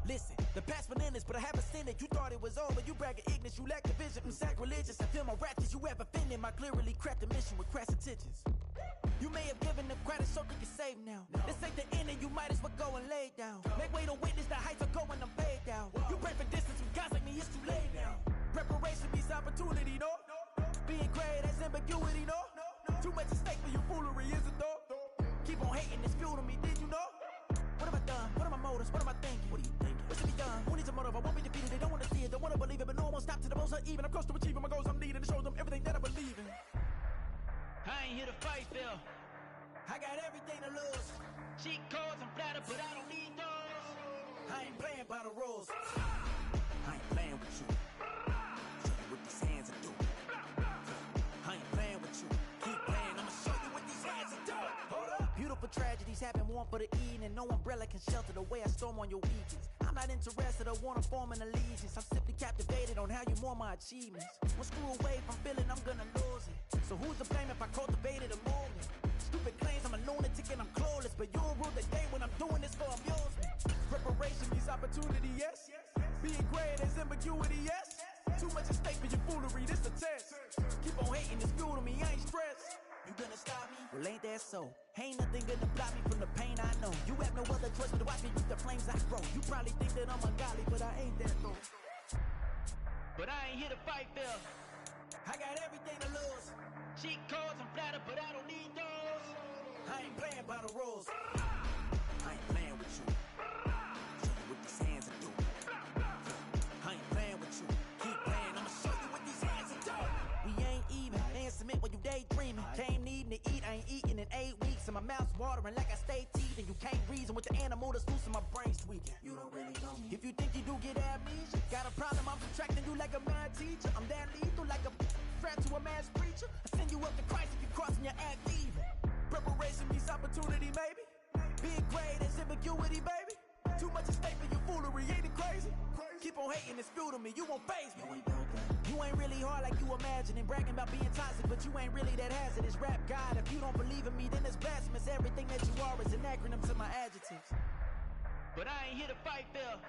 Listen, the past bananas, but I haven't seen it. You thought it was over, you bragging ignorance, you lack the vision. I'm sacrilegious, I feel my wrath as you ever offended. My clearly crafted mission with crass intentions. You may have given them credit so they can save now. This ain't the end and you might as well go and lay down. Make way to witness the heights are going, I'm paid down. You pray for distance with guys like me, it's too late now. Preparation means opportunity, no? Being great, that's ambiguity, no? Too much at stake for your foolery, is it though? Keep on hating, it's fuel to me, did you know? What have I done? What are my motives? What am I thinking? What are you thinking? What should be done? Who needs a motive? I won't be defeated. They don't want to see it, don't want to believe it, but no one won't stop to the most even. I'm close to achieving my goals. I'm needing to show them everything that I believe in. I ain't here to fight, Phil. I got everything to lose. Cheat codes, I'm flattered, but I don't need those. I ain't playing by the rules. I ain't playing with you. Show you what these hands are doing. I ain't playing with you. Keep playing, I'ma show you what these hands are doing. Hold up. Beautiful tragedies happen, one for the eating, and no umbrella can shelter the way I storm on your weekends. I'm not interested, I wanna form an allegiance. I'm simply captivated on how you more my achievements. One screw away from feeling I'm gonna lose it. So who's to blame if I cultivated a movement? Stupid claims I'm a lunatic and I'm clueless, but you'll rule the day when I'm doing this for amusement. Preparation means opportunity, yes. Being great is ambiguity, yes. Too much at stake for your foolery, this a test. Keep on hating, it's fuel to me, I ain't stressed. You gonna stop me? Well, ain't that so? Ain't nothing gonna block me from the pain I know. You have no other choice but to watch me reap the flames I grow. You probably think that I'm ungodly, but I ain't that though. But I ain't here to fight, Phil. I got everything to lose. Cheat codes, I'm flattered, but I don't need those. I ain't playing by the rules. I ain't playing with you. Show you what these hands are doing. I ain't playing with you. Keep playing, I'ma show you what these hands are doing. We ain't even. They ain't submit when you daydreaming. Came needing to eat, I ain't eating in 8 weeks. And my mouth's watering like I stay teething. You can't reason with the animal that's loose and my brain's tweaking. You don't really know me. If you think you do get amnesia, got a problem, I'm subtracting you like a mad teacher. I'm that lethal like a threat to a mass preacher. I send you up to Christ if you crossing your act evil. Preparation means opportunity, maybe. Being great is ambiguity, baby. Too much at stake for your foolery, ain't it crazy? Keep on hating, it's fuel to me, you won't faze me. You ain't really hard like you imagining. Bragging about being toxic, but you ain't really that hazardous. Rap God, if you don't believe in me, then it's blasphemous. Everything that you are is an acronym to my adjectives. But I ain't here to fight, Phil.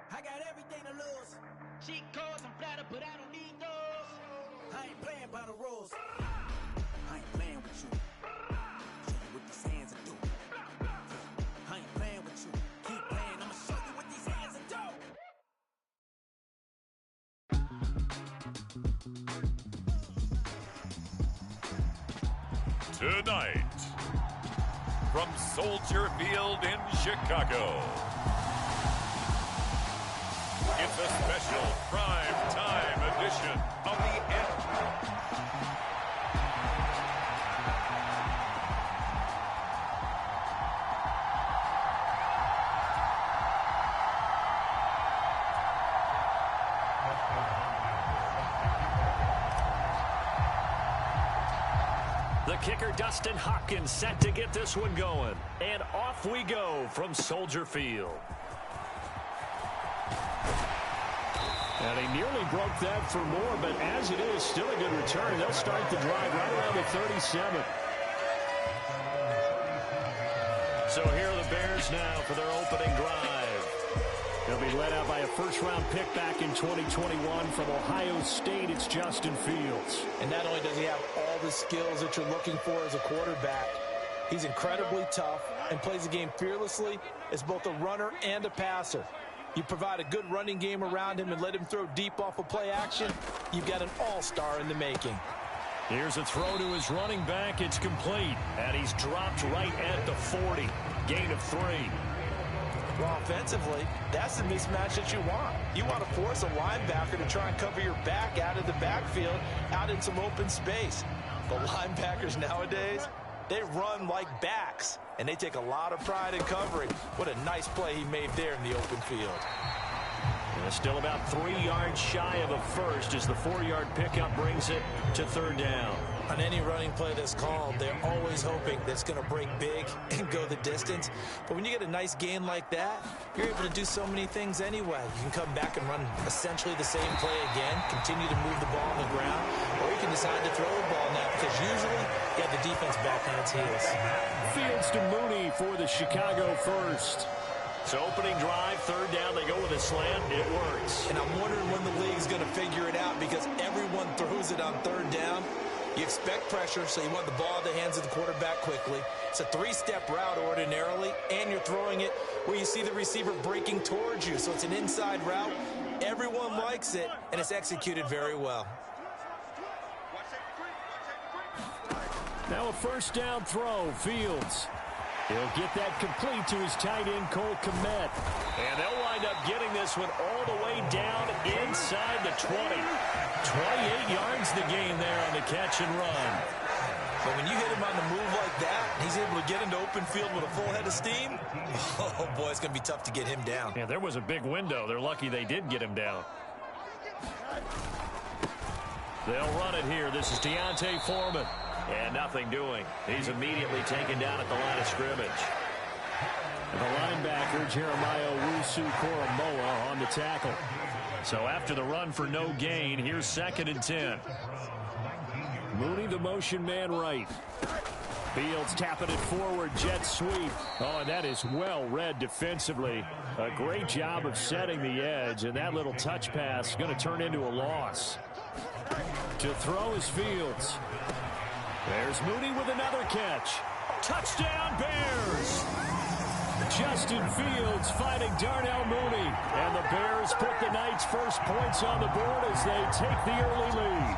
I got everything to lose. Cheat codes, I'm flattered, but I don't need those. I ain't playing by the rules. I ain't playing with you. Show you what these hands are doing. I ain't playing with you. Keep playing, I'ma show you what these hands are doing. Tonight, from Soldier Field in Chicago, it's a special prime time edition of the The kicker, Dustin Hopkins, set to get this one going. And off we go from Soldier Field. And he nearly broke that for more, but as it is, still a good return. They'll start the drive right around the 37. So here are the Bears now for their opening drive. They'll be led out by a first-round pick back in 2021 from Ohio State. It's Justin Fields. And not only does he have all the skills that you're looking for as a quarterback, he's incredibly tough and plays the game fearlessly as both a runner and a passer. You provide a good running game around him and let him throw deep off of play action, you've got an all-star in the making. Here's a throw to his running back. It's complete. And he's dropped right at the 40. Gain of 3. Well, offensively, that's the mismatch that you want. You want to force a linebacker to try and cover your back out of the backfield, out in some open space. But linebackers nowadays, they run like backs, and they take a lot of pride in covering. What a nice play he made there in the open field. And still about 3 yards shy of a first as the 4-yard pickup brings it to third down. On any running play that's called, they're always hoping that it's going to break big and go the distance. But when you get a nice gain like that, you're able to do so many things anyway. You can come back and run essentially the same play again, continue to move the ball on the ground, or you can decide to throw the ball now because usually you have the defense back on its heels. Fields to Mooney for the Chicago first. So opening drive, third down, they go with a slant. It works. And I'm wondering when the league's going to figure it out because everyone throws it on third down. You expect pressure, so you want the ball in the hands of the quarterback quickly. It's a three-step route ordinarily, and you're throwing it where you see the receiver breaking towards you. So it's an inside route. Everyone likes it, and it's executed very well. Now a first down throw, Fields. He'll get that complete to his tight end, Cole Kmet. And they'll wind up getting this one all the way down inside the 20. 28 yards the gain there on the catch and run. But when you hit him on the move like that, he's able to get into open field with a full head of steam. Oh, boy, it's going to be tough to get him down. Yeah, there was a big window. They're lucky they did get him down. They'll run it here. This is Deontay Foreman. And nothing doing. He's immediately taken down at the line of scrimmage. And the linebacker, Jeremiah Owusu-Koramoah, on the tackle. So after the run for no gain, here's 2nd and 10. Mooney, the motion man right. Fields tapping it forward, jet sweep. Oh, and that is well read defensively. A great job of setting the edge, and that little touch pass is going to turn into a loss. To throw is Fields. There's Mooney with another catch. Touchdown, Bears! Justin Fields fighting Darnell Mooney. And the Bears put the night's first points on the board as they take the early lead.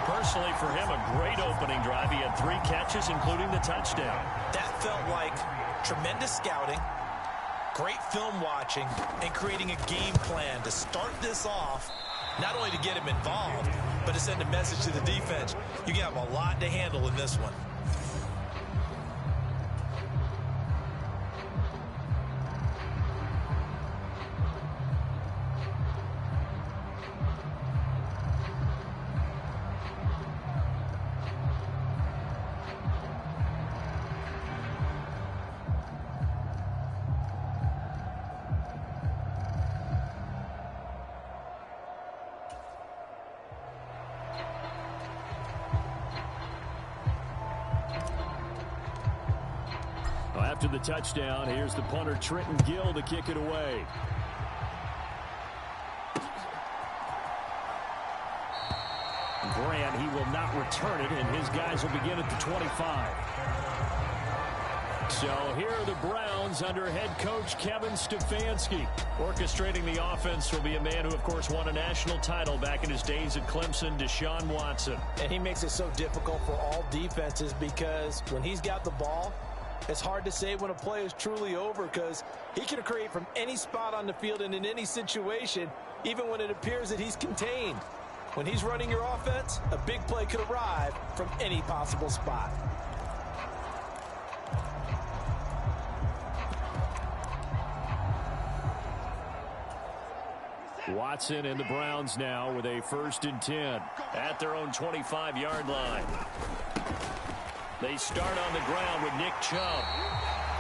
Personally, for him, a great opening drive. He had 3 catches, including the touchdown. That felt like tremendous scouting, great film watching, and creating a game plan to start this off. Not only to get him involved, but to send a message to the defense. You have a lot to handle in this one. After the touchdown, here's the punter, Trenton Gill, to kick it away. Grant, he will not return it, and his guys will begin at the 25. So here are the Browns under head coach Kevin Stefanski. Orchestrating the offense will be a man who, of course, won a national title back in his days at Clemson, Deshaun Watson. And he makes it so difficult for all defenses because when he's got the ball, it's hard to say when a play is truly over because he can create from any spot on the field and in any situation, even when it appears that he's contained. When he's running your offense, a big play could arrive from any possible spot. Watson and the Browns now with a 1st and 10 at their own 25-yard line. They start on the ground with Nick Chubb.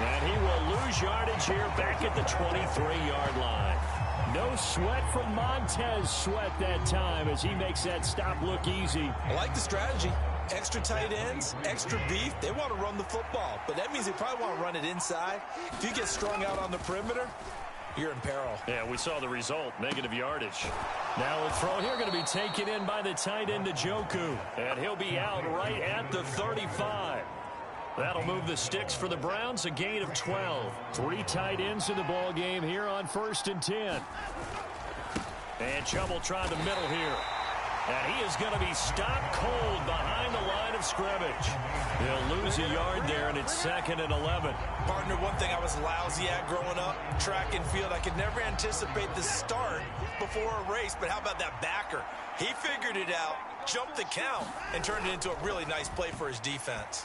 And he will lose yardage here back at the 23-yard line. No sweat from Montez Sweat that time as he makes that stop look easy. I like the strategy. Extra tight ends, extra beef. They want to run the football, but that means they probably want to run it inside. If you get strung out on the perimeter, you're in peril. Yeah, we saw the result, negative yardage. Now a throw here going to be taken in by the tight end Njoku, and he'll be out right at the 35. That'll move the sticks for the Browns, a gain of 12. 3 tight ends in the ball game here on 1st and 10. And Chubb will try the middle here. And he is going to be stopped cold behind the line of scrimmage. He'll lose a yard there, and it's 2nd and 11. Partner, one thing I was lousy at growing up, track and field, I could never anticipate the start before a race, but how about that backer? He figured it out, jumped the count, and turned it into a really nice play for his defense.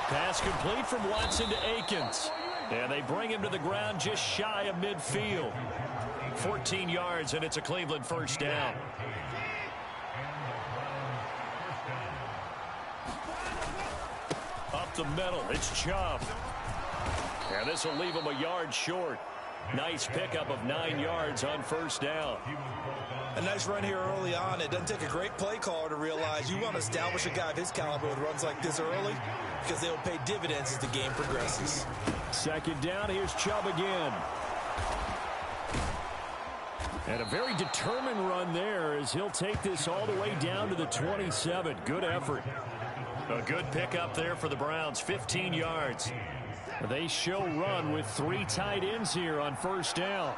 Pass complete from Watson to Akins. And they bring him to the ground just shy of midfield. 14 yards, and it's a Cleveland 1st down. Up the middle, it's Chubb. And this will leave him a yard short. Nice pickup of 9 yards on first down. A nice run here early on. It doesn't take a great play caller to realize you want to establish a guy of his caliber with runs like this early because they will pay dividends as the game progresses. Second down, here's Chubb again. And a very determined run there as he'll take this all the way down to the 27. Good effort. A good pickup there for the Browns, 15 yards. They show run with 3 tight ends here on first down.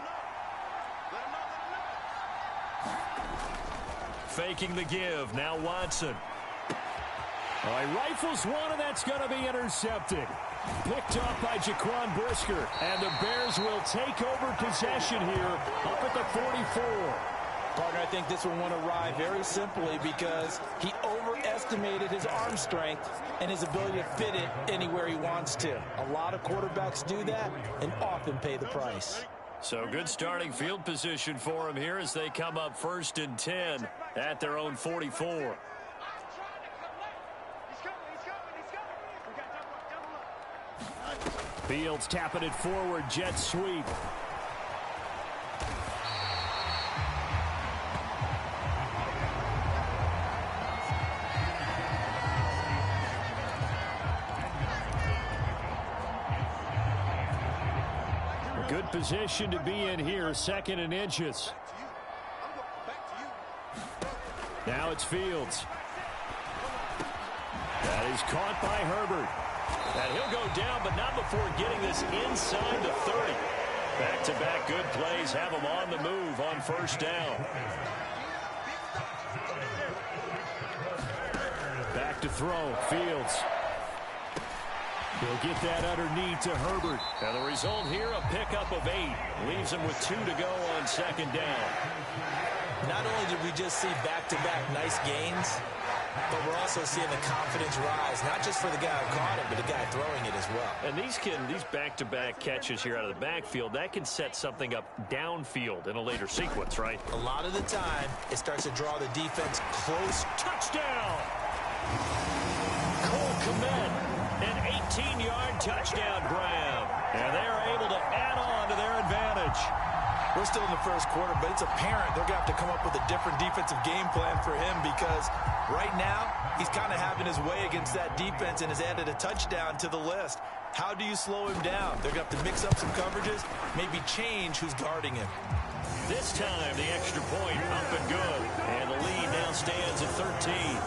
Faking the give, now Watson. All right, rifles one, and that's going to be intercepted. Picked off by Jaquan Brisker, and the Bears will take over possession here up at the 44. Partner, I think this one won't arrive very simply because he overestimated his arm strength and his ability to fit it anywhere he wants to. A lot of quarterbacks do that and often pay the price. So good starting field position for him here as they come up 1st and 10 at their own 44. Fields tapping it forward, jet sweep. Good position to be in here, 2nd and inches. Now it's Fields. That is caught by Herbert. And he'll go down, but not before getting this inside the 30. Back-to-back good plays have him on the move on first down. Back to throw, Fields. He'll get that underneath to Herbert. And the result here, a pickup of 8. Leaves him with 2 to go on 2nd down. Not only did we just see back-to-back nice gains, but we're also seeing the confidence rise, not just for the guy who caught it, but the guy throwing it as well. And these back-to-back catches here out of the backfield, that can set something up downfield in a later sequence, right? A lot of the time, it starts to draw the defense close. Touchdown! Cole Kmet, an 18-yard touchdown grab. And they're able to add on to their advantage. We're still in the first quarter, but it's apparent they're going to have to come up with a different defensive game plan for him because right now he's kind of having his way against that defense and has added a touchdown to the list. How do you slow him down? They're going to have to mix up some coverages, maybe change who's guarding him. This time the extra point up and good. And the lead now stands at 13.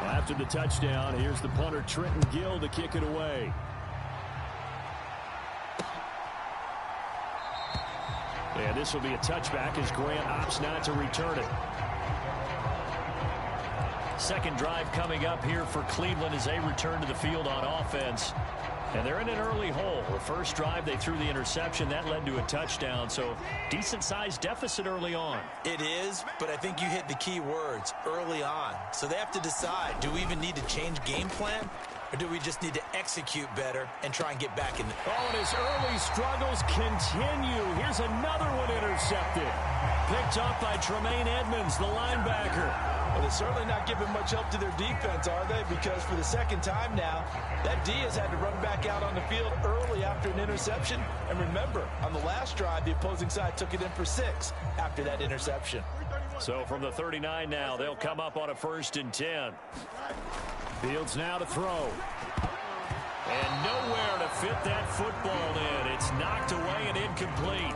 After the touchdown, here's the punter, Trenton Gill, to kick it away. And this will be a touchback as Grant opts not to return it. Second drive coming up here for Cleveland as they return to the field on offense. And they're in an early hole. The first drive, they threw the interception. That led to a touchdown. So decent-sized deficit early on. It is, but I think you hit the key words, early on. So they have to decide, do we even need to change game plan? Or do we just need to execute better and try and get back in? Oh, and his early struggles continue. Here's another one intercepted. Picked off by Tremaine Edmonds, the linebacker. Well, they're certainly not giving much help to their defense, are they? Because for the second time now, that D has had to run back out on the field early after an interception. And remember, on the last drive, the opposing side took it in for 6 after that interception. So from the 39 now, they'll come up on a 1st and 10. Fields now to throw. And nowhere to fit that football in. It's knocked away and incomplete.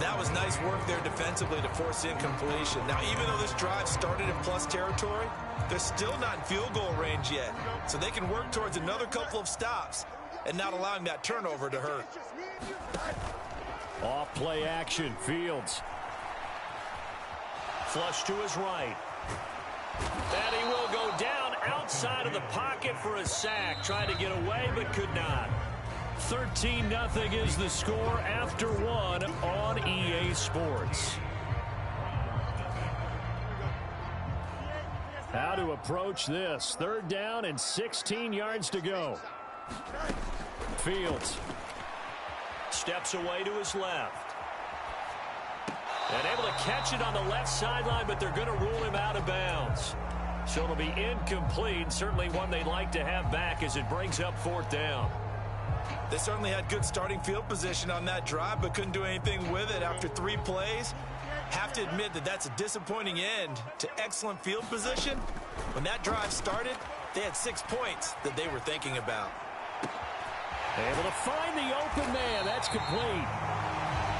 That was nice work there defensively to force incompletion. Now, even though this drive started in plus territory, they're still not in field goal range yet. So they can work towards another couple of stops and not allowing that turnover to hurt. Off play action, Fields. Flush to his right. And he will go down outside of the pocket for a sack. Tried to get away, but could not. 13-0 is the score after 1 on EA Sports. How to approach this. 3rd down and 16 yards to go. Fields steps away to his left. And able to catch it on the left sideline, but they're going to rule him out of bounds. So it'll be incomplete. Certainly one they'd like to have back as it brings up 4th down. They certainly had good starting field position on that drive, but couldn't do anything with it after 3 plays. Have to admit that that's a disappointing end to excellent field position. When that drive started, they had 6 points that they were thinking about. Able to find the open man. That's complete.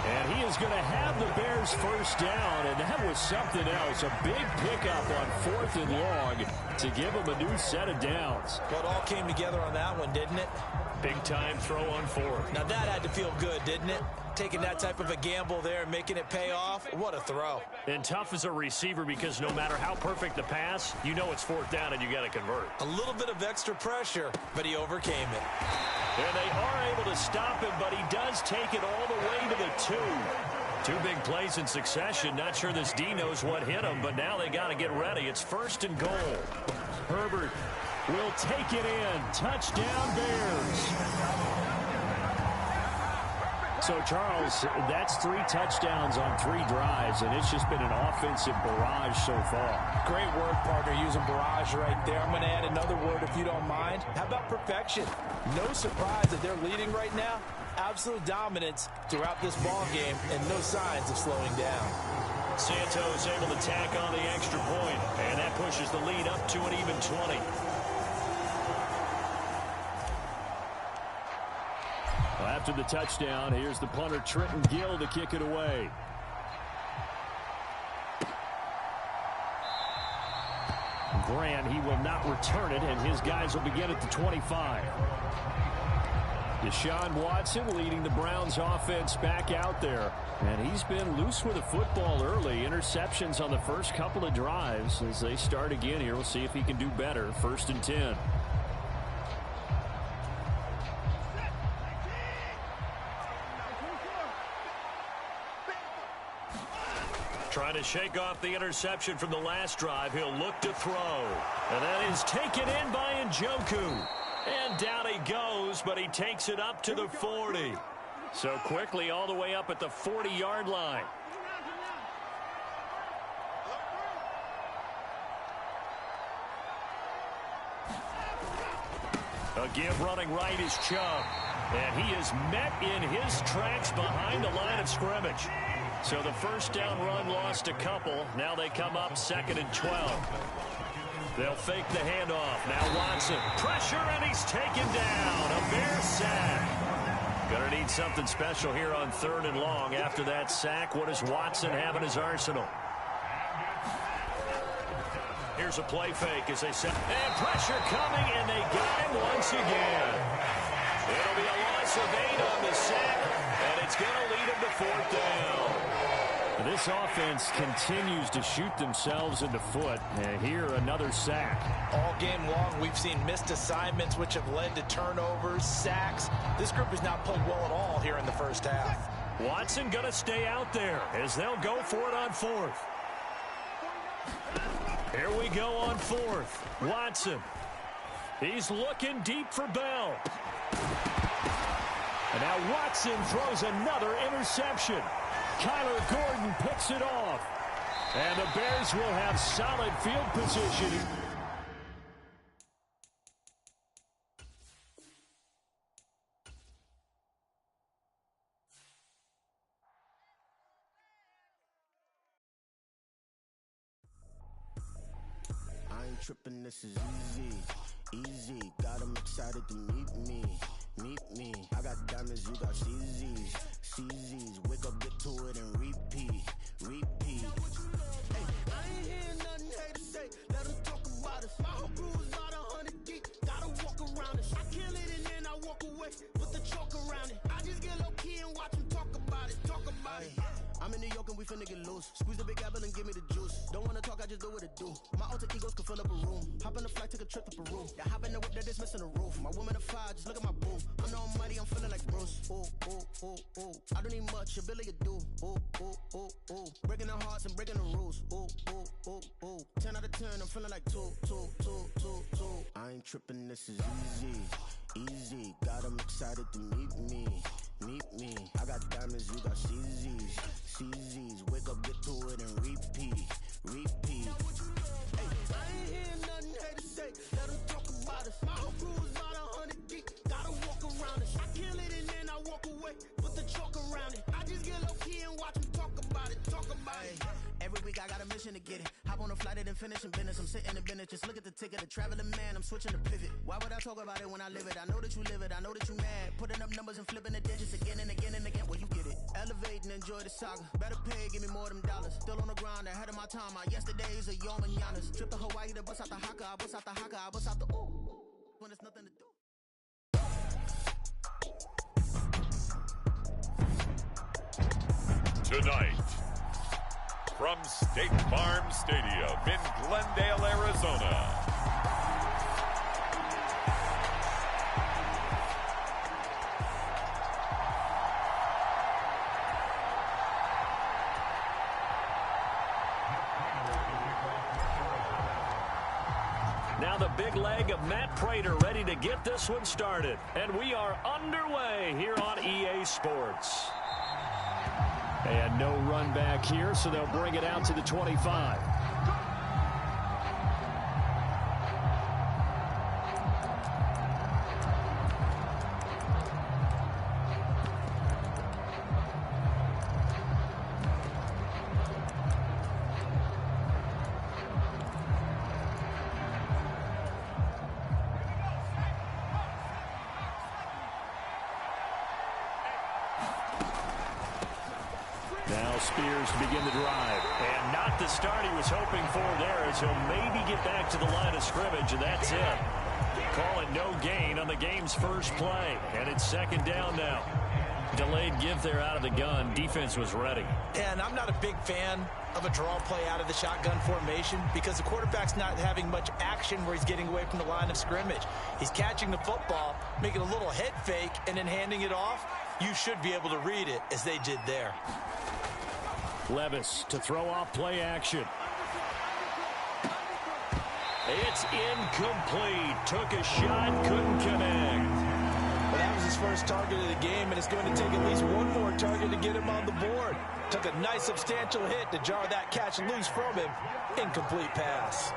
And he is going to have the Bears first down, and that was something else. A big pickup on 4th and long to give them a new set of downs. Well, it all came together on that one, didn't it? Big-time throw on 4th. Now that had to feel good, didn't it? Taking that type of a gamble there and making it pay off. What a throw. And tough as a receiver because no matter how perfect the pass, you know it's 4th down and you got to convert. A little bit of extra pressure, but he overcame it. And they are able to stop him, but he does take it all the way to the 2. 2 big plays in succession. Not sure this D knows what hit him, but now they got to get ready. It's 1st and goal. Herbert will take it in. Touchdown, Bears. So, Charles, that's 3 touchdowns on 3 drives, and it's just been an offensive barrage so far. Great word, partner, using barrage right there. I'm going to add another word if you don't mind. How about perfection? No surprise that they're leading right now. Absolute dominance throughout this ball game, and no signs of slowing down. Santos able to tack on the extra point, and that pushes the lead up to an even 20. After the touchdown, here's the punter Trenton Gill to kick it away. Grant, he will not return it, and his guys will begin at the 25. Deshaun Watson leading the Browns offense back out there. And he's been loose with the football early. Interceptions on the first couple of drives. As they start again here, we'll see if he can do better. 1st and 10. Trying to shake off the interception from the last drive. He'll look to throw. And that is taken in by Njoku. And down he goes, but he takes it up to the 40. So quickly all the way up at the 40-yard line. A give running right is Chubb. And he is met in his tracks behind the line of scrimmage. So the first down run lost a couple. Now they come up 2nd and 12. They'll fake the handoff. Now Watson. Pressure, and he's taken down. A Bear sack. Gonna need something special here on 3rd and long. After that sack, what does Watson have in his arsenal? Here's a play fake as they set. And pressure coming, and they got him once again. It'll be a loss of 8 on the sack, and it's going to lead him to 4th down. This offense continues to shoot themselves in the foot. And here, another sack. All game long, we've seen missed assignments, which have led to turnovers, sacks. This group has not played well at all here in the first half. Watson going to stay out there as they'll go for it on 4th. Here we go on 4th. Watson. He's looking deep for Bell. And now Watson throws another interception. Kyler Gordon picks it off. And the Bears will have solid field position. I ain't tripping, this is easy. Easy, got 'em excited to meet me. Meet me. I got diamonds, you got CZs. CZs, wake up, get to it, and repeat. Repeat. Hey, I ain't hearing nothing haters say. Let them talk about us. My whole crew is about 100 deep. Gotta walk around it. I kill it and then I walk away. Put the chalk around it. I just get low key and watch them talk about it. Talk about it. I'm in New York and we finna get loose. Squeeze the big apple and give me the juice. Don't wanna talk, I just do what it do. My alter egos can fill up a room. Hop in the flight, take a trip to Peru. Yeah, hop in the whip that is missing the roof. My woman a fire, just look at my boo. I'm the almighty, I'm feeling like Bruce. Ooh, ooh, ooh, ooh. I don't need much, ability to do. Ooh, ooh, ooh, ooh. Breaking the hearts and breaking the rules. Ooh, ooh, ooh, ooh. 10 out of 10, I'm feeling like 2, 2, 2, 2, 2. I ain't tripping, this is easy. Easy, got 'em excited to meet me. meet me. I got diamonds, you got CZs. CZs, wake up, get to it, and repeat. Repeat. Hey, I ain't hearing nothing haters say. Let them talk about us. My whole crew is about 100 deep. Gotta walk around it. I kill it and then I walk away. Put the chalk around it. I just get low key and watch them talk about it. Talk about it. Every week I got a mission to get it. Hop on a flight and then finish in business. I'm sitting in business. Just look at the ticket. A traveling man. I'm switching to pivot. Why would I talk about it when I live it? I know that you live it. I know that you mad. Putting up numbers and flipping the digits again and again and again. Well, you get it. Elevate and enjoy the saga. Better pay, give me more of them dollars. Still on the grind, ahead of my time. My yesterdays are yom and yanas. Trip to Hawaii to bust out the haka. I bust out the haka. I bust out the ooh. When there's nothing to do. Tonight, from State Farm Stadium in Glendale, Arizona. Now the big leg of Matt Prater ready to get this one started. And we are underway here on EA Sports. And no run back here, so they'll bring it out to the 25. Now Spears to begin the drive. And not the start he was hoping for there, as he'll maybe get back to the line of scrimmage, and that's it. Calling no gain on the game's first play. And it's second down now. Delayed give there out of the gun. Defense was ready. And I'm not a big fan of a draw play out of the shotgun formation because the quarterback's not having much action where he's getting away from the line of scrimmage. He's catching the football, making a little head fake, and then handing it off. You should be able to read it as they did there. Levis to throw off play action. It's incomplete. Took a shot, couldn't connect. Well, that was his first target of the game, and it's going to take at least one more target to get him on the board. Took a nice substantial hit to jar that catch loose from him. Incomplete pass.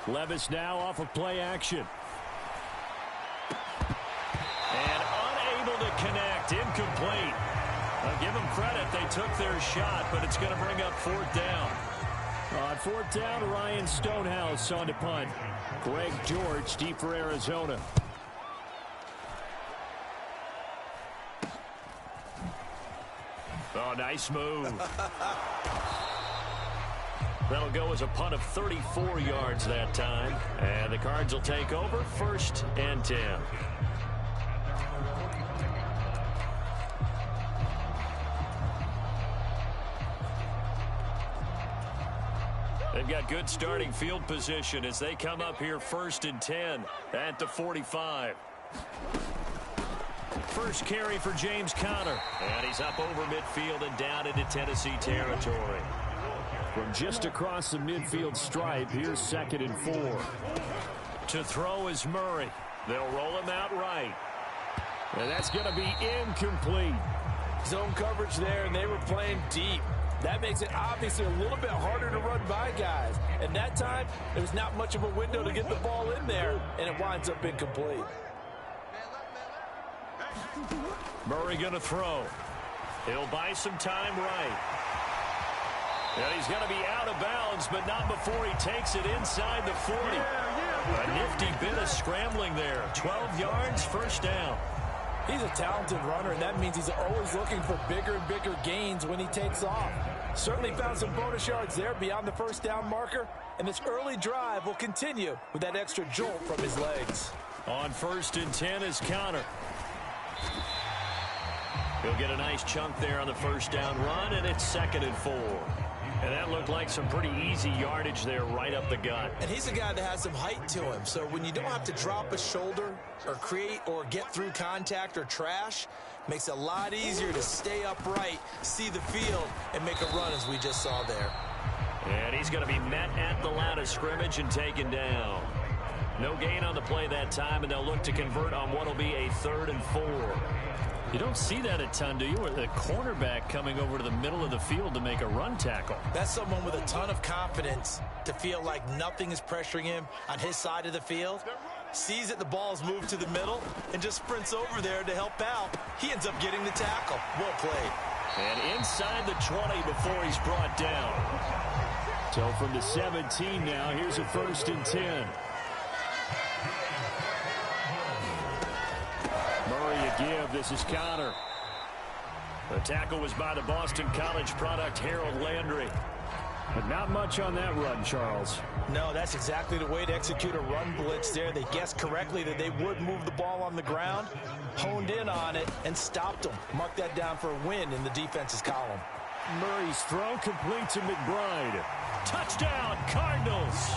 Levis now off of play action. And unable to connect. Incomplete. I'll give them credit. They took their shot, but it's going to bring up fourth down. On fourth down, Ryan Stonehouse on to punt. Greg George deep for Arizona. Oh, nice move. That'll go as a punt of 34 yards that time. And the Cards will take over, 1st and 10. They've got good starting field position as they come up here 1st and 10 at the 45. First carry for James Conner. And he's up over midfield and down into Tennessee territory. From just across the midfield stripe, here's 2nd and 4. To throw is Murray. They'll roll him out right. And that's going to be incomplete. Zone coverage there, and they were playing deep. That makes it obviously a little bit harder to run by guys. And that time, there was not much of a window to get the ball in there, and it winds up incomplete. Murray going to throw. He'll buy some time right. And he's going to be out of bounds, but not before he takes it inside the 40. A nifty bit of scrambling there. 12 yards, 1st down. He's a talented runner, and that means he's always looking for bigger and bigger gains when he takes off. Certainly found some bonus yards there beyond the 1st down marker, and this early drive will continue with that extra jolt from his legs. On 1st and 10 is Conner. He'll get a nice chunk there on the 1st down run, and it's 2nd and 4. And that looked like some pretty easy yardage there right up the gut. And he's a guy that has some height to him. So when you don't have to drop a shoulder or create or get through contact or trash, makes it a lot easier to stay upright, see the field, and make a run as we just saw there. And he's going to be met at the line of scrimmage and taken down. No gain on the play that time, and they'll look to convert on what will be a 3rd and 4. You don't see that a ton, do you? Or the cornerback coming over to the middle of the field to make a run tackle. That's someone with a ton of confidence to feel like nothing is pressuring him on his side of the field. Sees that the ball is moved to the middle and just sprints over there to help out. He ends up getting the tackle. Well played. And inside the 20 before he's brought down. So from the 17 now, here's a 1st and 10. Murray a give. This is Connor. The tackle was by the Boston College product, Harold Landry. But not much on that run, Charles. No, that's exactly the way to execute a run blitz there. They guessed correctly that they would move the ball on the ground, honed in on it, and stopped them. Mark that down for a win in the defense's column. Murray's throw complete to McBride. Touchdown, Cardinals.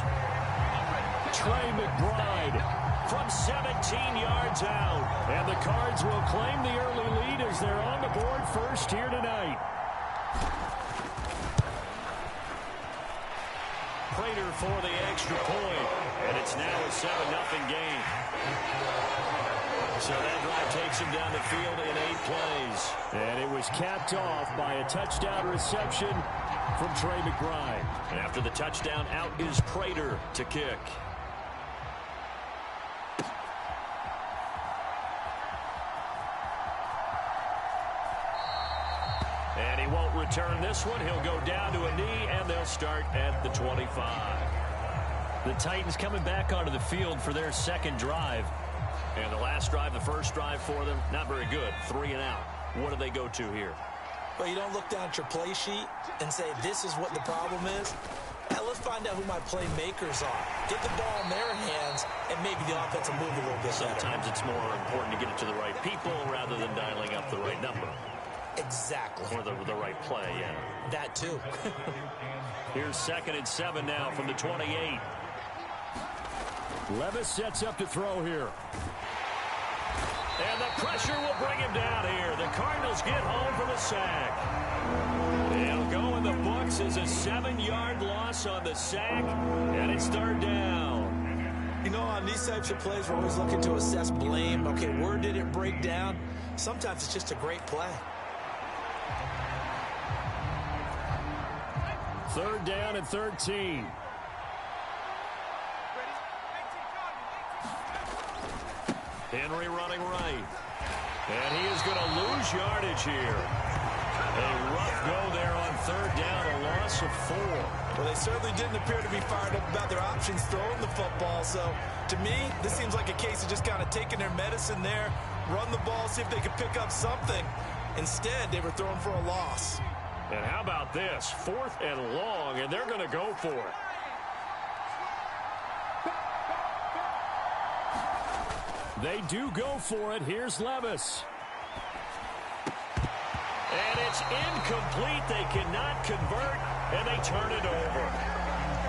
Trey McBride from 17 yards out. And the Cards will claim the early lead as they're on the board first here tonight. Prater for the extra point, and it's now a 7-0 game. So that drive takes him down the field in 8 plays. And it was capped off by a touchdown reception from Trey McBride. And after the touchdown, out is Prater to kick. And he won't return this one. He'll go down to a knee, and they'll start at the 25. The Titans coming back onto the field for their second drive. And the last drive, the first drive for them, not very good. 3 and out. What do they go to here? Well, you don't look down at your play sheet and say, this is what the problem is. Now, let's find out who my playmakers are. Get the ball in their hands, and maybe the offense will move a little bit better. Sometimes it's more important to get it to the right people rather than dialing up the right number. Exactly. Or the right play, yeah. That, too. Here's 2nd and 7 now from the 28. Levis sets up to throw here. And the pressure will bring him down here. The Cardinals get home for the sack. It'll go in the books as a 7-yard loss on the sack, and it's 3rd down. You know, on these types of plays, we're always looking to assess blame. Okay, where did it break down? Sometimes it's just a great play. 3rd down and 13. Henry running right. And he is going to lose yardage here. A rough go there on 3rd down, a loss of 4. Well, they certainly didn't appear to be fired up about their options throwing the football. So, to me, this seems like a case of just kind of taking their medicine there, run the ball, see if they could pick up something. Instead, they were throwing for a loss. And how about this? 4th and long, and they're going to go for it. They do go for it. Here's Levis. And it's incomplete. They cannot convert, and they turn it over.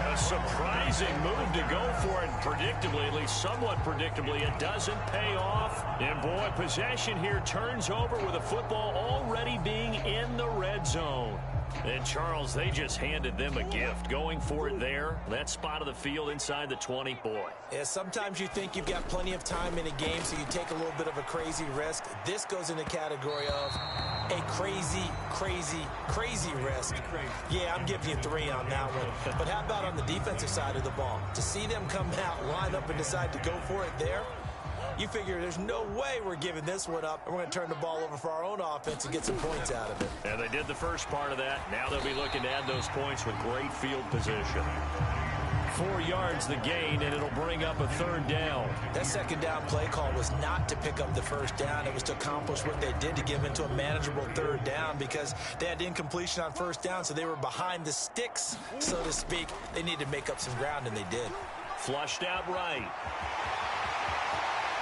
A surprising move to go for it. Predictably, at least somewhat predictably, it doesn't pay off. And, boy, possession here turns over with the football already being in the red zone. And, Charles, they just handed them a gift. Going for it there, that spot of the field inside the 20, boy. Yeah, sometimes you think you've got plenty of time in a game, so you take a little bit of a crazy risk. This goes in the category of a crazy, crazy, crazy risk. Yeah, I'm giving you 3 on that one. But how about on the defensive side of the ball? To see them come out, line up, and decide to go for it there, you figure there's no way we're giving this one up, and we're going to turn the ball over for our own offense and get some points out of it. And they did the first part of that. Now they'll be looking to add those points with great field position. 4 yards the gain, and it'll bring up a 3rd down. That 2nd down play call was not to pick up the 1st down. It was to accomplish what they did to give into a manageable 3rd down because they had incompletion on 1st down, so they were behind the sticks, so to speak. They needed to make up some ground, and they did. Flushed out right.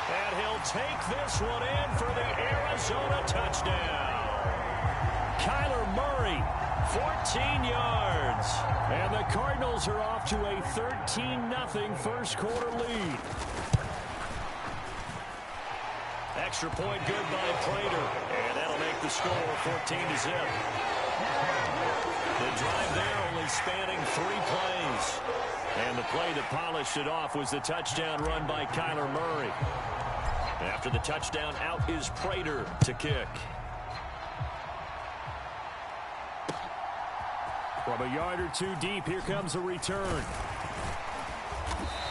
And he'll take this one in for the Arizona touchdown. Kyler Murray, 14 yards. And the Cardinals are off to a 13-0 first quarter lead. Extra point good by Prater. And that'll make the score 14-0. The drive there only spanning 3 plays. And the play that polished it off was the touchdown run by Kyler Murray. After the touchdown, out is Prater to kick. From a yard or two deep, here comes a return.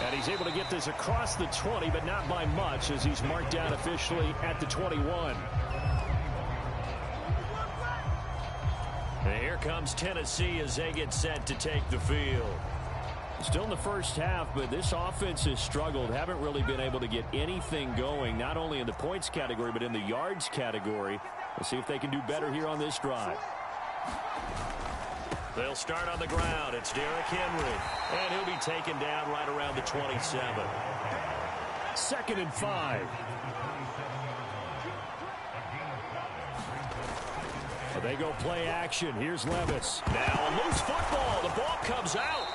And he's able to get this across the 20, but not by much, as he's marked down officially at the 21. And here comes Tennessee as they get set to take the field. Still in the first half, but this offense has struggled. Haven't really been able to get anything going, not only in the points category, but in the yards category. We'll see if they can do better here on this drive. They'll start on the ground. It's Derrick Henry. And he'll be taken down right around the 27. 2nd and 5. They go play action. Here's Levis. Now a loose football. The ball comes out.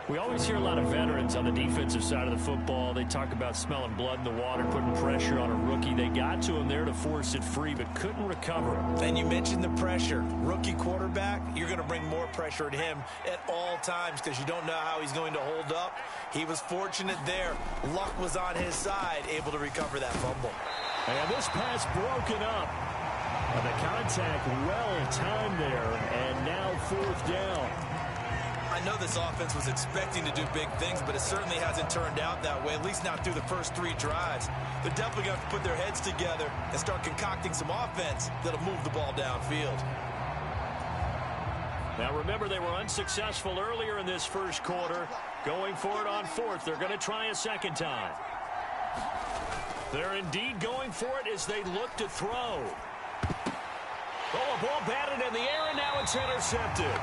We always hear a lot of veterans on the defensive side of the football. They talk about smelling blood in the water, putting pressure on a rookie. They got to him there to force it free, but couldn't recover. And you mentioned the pressure. Rookie quarterback, you're going to bring more pressure at him at all times because you don't know how he's going to hold up. He was fortunate there. Luck was on his side, able to recover that fumble. And this pass broken up. And the contact well timed there, and now 4th down. I know this offense was expecting to do big things, but it certainly hasn't turned out that way, at least not through the first 3 drives. They're definitely going to have to put their heads together and start concocting some offense that'll move the ball downfield. Now remember, they were unsuccessful earlier in this first quarter. Going for it on 4th. They're going to try a second time. They're indeed going for it as they look to throw. Oh, a ball batted in the air, and now it's intercepted.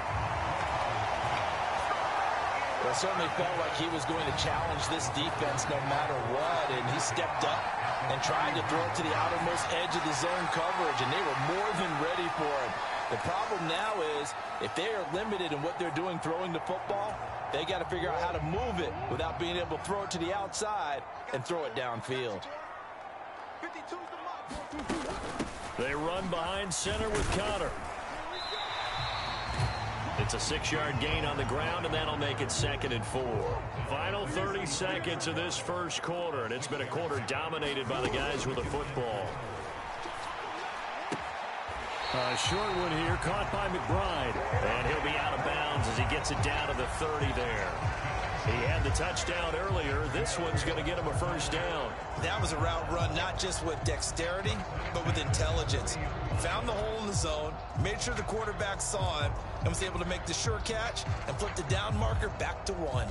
Well, it certainly felt like he was going to challenge this defense no matter what, and he stepped up and tried to throw it to the outermost edge of the zone coverage, and they were more than ready for him. The problem now is if they are limited in what they're doing throwing the football, they got to figure out how to move it without being able to throw it to the outside and throw it downfield. They run behind center with Connor. It's a 6-yard gain on the ground, and that'll make it 2nd and 4. Final 30 seconds of this first quarter, and it's been a quarter dominated by the guys with the football. A short one here, caught by McBride. And he'll be out of bounds as he gets it down to the 30 there. He had the touchdown earlier. This one's going to get him a first down. That was a route run not just with dexterity, but with intelligence. Found the hole in the zone, made sure the quarterback saw him, and was able to make the sure catch and flip the down marker back to 1.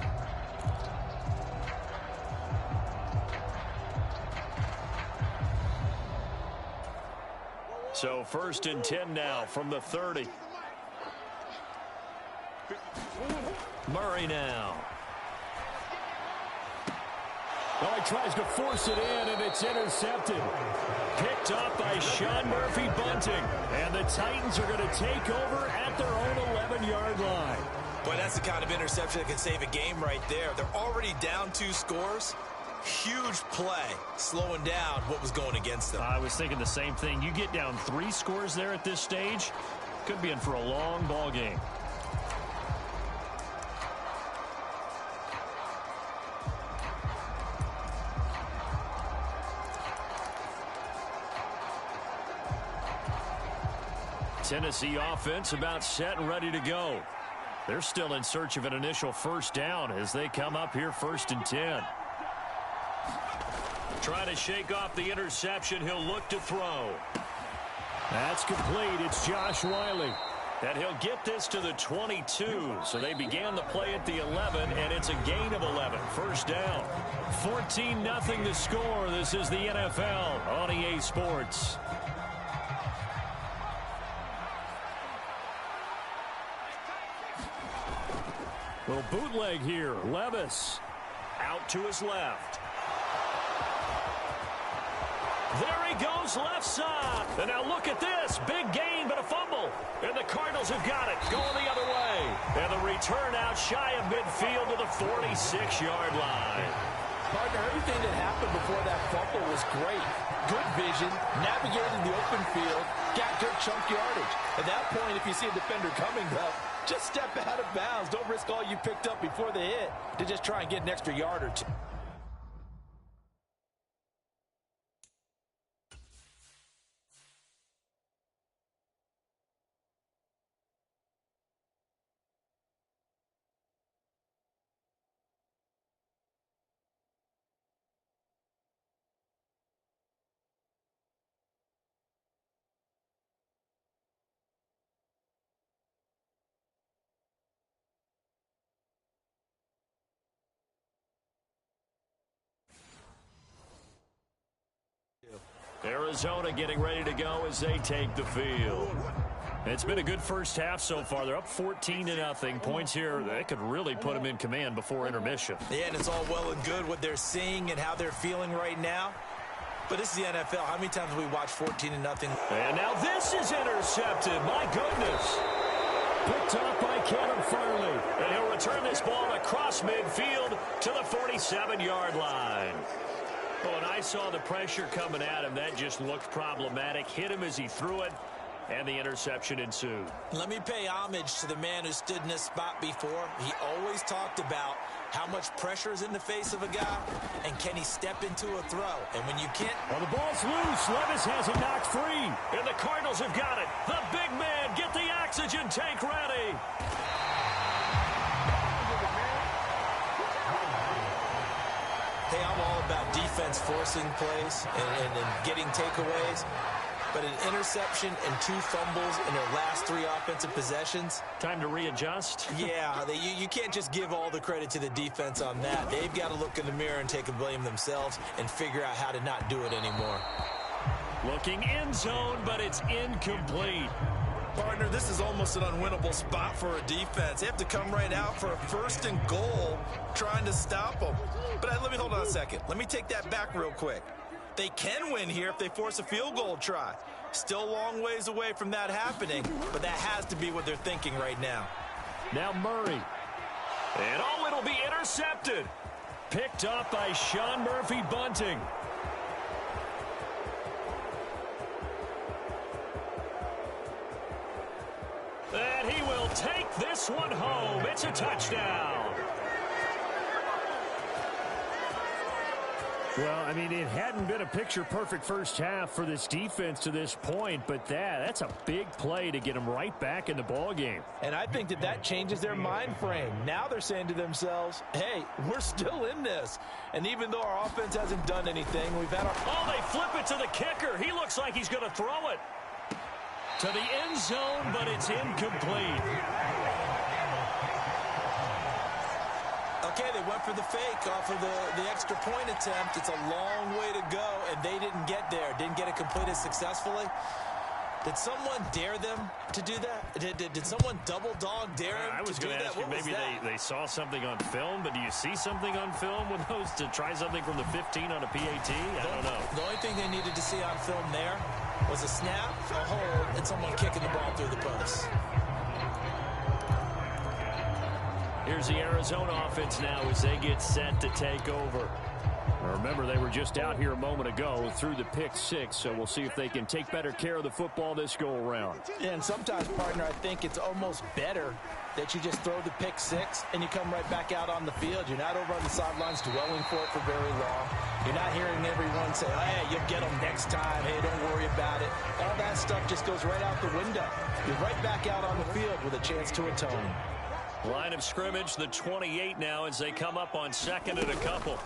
So 1st and 10 now from the 30. Murray now. Oh, he tries to force it in, and it's intercepted. Picked up by Sean Murphy-Bunting. And the Titans are going to take over at their own 11-yard line. Boy, that's the kind of interception that can save a game right there. They're already down 2 scores. Huge play, slowing down what was going against them. I was thinking the same thing. You get down 3 scores there at this stage, could be in for a long ball game. Tennessee offense about set and ready to go. They're still in search of an initial first down as they come up here 1st and 10. Trying to shake off the interception. He'll look to throw. That's complete. It's Josh Wiley. And he'll get this to the 22. So they began the play at the 11, and it's a gain of 11. First down. 14-0 the score. This is the NFL on EA Sports. Little bootleg here. Levis out to his left. There he goes, left side. And now look at this. Big gain, but a fumble. And the Cardinals have got it. Going the other way. And the return out shy of midfield to the 46-yard line. Partner, everything that happened before that fumble was great. Good vision, navigating the open field, got good chunk yardage. At that point, if you see a defender coming, though, just step out of bounds. Don't risk all you picked up before the hit to just try and get an extra yard or two. Arizona getting ready to go as they take the field. It's been a good first half so far. They're up 14-0. Points here, they could really put them in command before intermission. Yeah, and it's all well and good what they're seeing and how they're feeling right now. But this is the NFL. How many times have we watched 14-0? And now this is intercepted. My goodness. Picked up by Cannon Farley. And he'll return this ball across midfield to the 47-yard line. Oh, and I saw the pressure coming at him. That just looked problematic. Hit him as he threw it, and the interception ensued. Let me pay homage to the man who stood in this spot before. He always talked about how much pressure is in the face of a guy, and can he step into a throw? And when you can't... Well, the ball's loose. Levis has it knocked free. And the Cardinals have got it. The big man, get the oxygen tank ready. Hey, I'm all about defense forcing plays and getting takeaways. But an interception and 2 fumbles in their last 3 offensive possessions. Time to readjust? Yeah, you can't just give all the credit to the defense on that. They've got to look in the mirror and take a blame themselves and figure out how to not do it anymore. Looking end zone, but it's incomplete. Partner, this is almost an unwinnable spot for a defense. They have to come right out for a 1st and goal trying to stop them. But let me hold on a second. Let me take that back real quick. They can win here if they force a field goal try. Still a long ways away from that happening, but that has to be what they're thinking right now. Now Murray. And oh, it'll be intercepted. Picked up by Sean Murphy-Bunting. And he will take this one home. It's a touchdown. Well, I mean, it hadn't been a picture-perfect first half for this defense to this point, but that's a big play to get them right back in the ballgame. And I think that changes their mind frame. Now they're saying to themselves, hey, we're still in this. And even though our offense hasn't done anything, we've had our... Oh, they flip it to the kicker. He looks like he's going to throw it to the end zone, but it's incomplete. Okay, they went for the fake off of the extra point attempt. It's a long way to go, and they didn't get there. Didn't get it completed successfully. Did someone dare them to do that? Did someone double dog dare them I was to do going to that? ask you, maybe they saw something on film, but do you see something on film with those to try something from the 15 on a PAT? I don't know. The only thing they needed to see on film there was a snap, a hold, and someone kicking the ball through the post. Here's the Arizona offense now as they get set to take over. Now remember, they were just out here a moment ago through the pick 6, so we'll see if they can take better care of the football this go-around. Yeah, and sometimes, partner, I think it's almost better that you just throw the pick 6 and you come right back out on the field. You're not over on the sidelines dwelling for it for very long. You're not hearing everyone say, hey, you'll get them next time. Hey, don't worry about it. All that stuff just goes right out the window. You're right back out on the field with a chance to atone. Line of scrimmage, the 28 now as they come up on 2nd and a couple.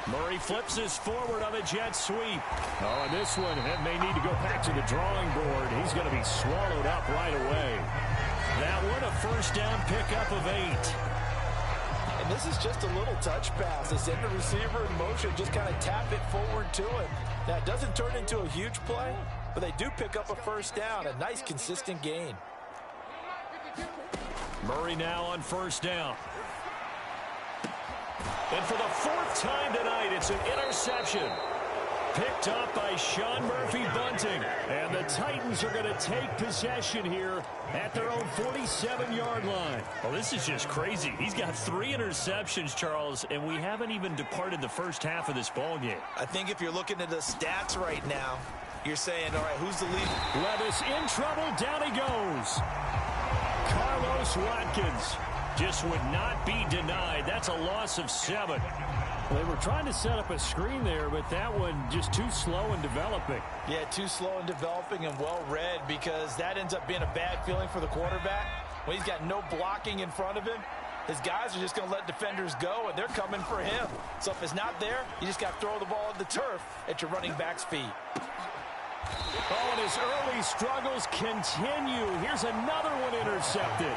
Murray flips this forward on a jet sweep. Oh, and this one may need to go back to the drawing board. He's going to be swallowed up right away. That one, a first down pickup of 8. And this is just a little touch pass. They send the receiver in motion, just kind of tap it forward to him. Now, it doesn't turn into a huge play, but they do pick up a first down, a nice, consistent gain. Murray now on first down. And for the 4th time tonight, it's an interception. Picked up by Sean Murphy-Bunting. And the Titans are going to take possession here at their own 47-yard line. Well, this is just crazy. He's got 3 interceptions, Charles, and we haven't even departed the first half of this ballgame. I think if you're looking at the stats right now, You're saying, all right, who's the lead? Levis in trouble. Down he goes. Carlos Watkins just would not be denied. That's a loss of 7. They were trying to set up a screen there, but that one just too slow in developing. Yeah, too slow in developing and well read, because that ends up being a bad feeling for the quarterback. When he's got no blocking in front of him, his guys are just going to let defenders go, and they're coming for him. So if it's not there, you just got to throw the ball at the turf at your running back's feet. Oh, and his early struggles continue. Here's another one intercepted.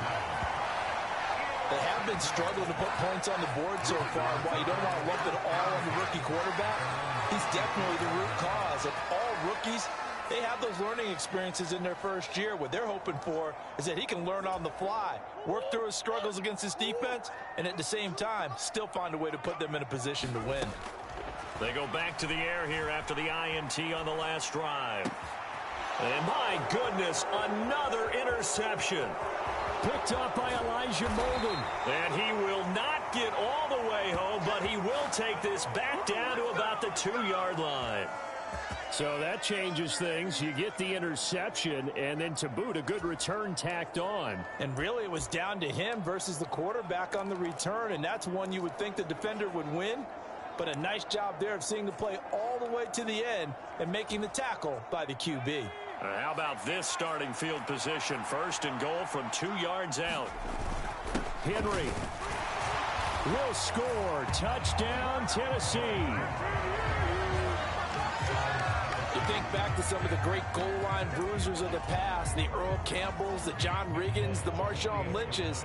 They have been struggling to put points on the board so far. While you don't want to lump it all on the rookie quarterback, he's definitely the root cause. And all rookies, they have those learning experiences in their first year. What they're hoping for is that he can learn on the fly, work through his struggles against his defense, and at the same time, still find a way to put them in a position to win. They go back to the air here after the INT on the last drive. And my goodness, another interception. Picked up by Elijah Molden. And he will not get all the way home, but he will take this back down to about the 2-yard line. So that changes things. You get the interception, and then to boot, a good return tacked on. And really, it was down to him versus the quarterback on the return, and that's one you would think the defender would win. But a nice job there of seeing the play all the way to the end and making the tackle by the QB. How about this starting field position? 1st and goal from 2 yards out. Henry will score. Touchdown, Tennessee. You think back to some of the great goal line bruisers of the past, the Earl Campbells, the John Riggins, the Marshawn Lynches.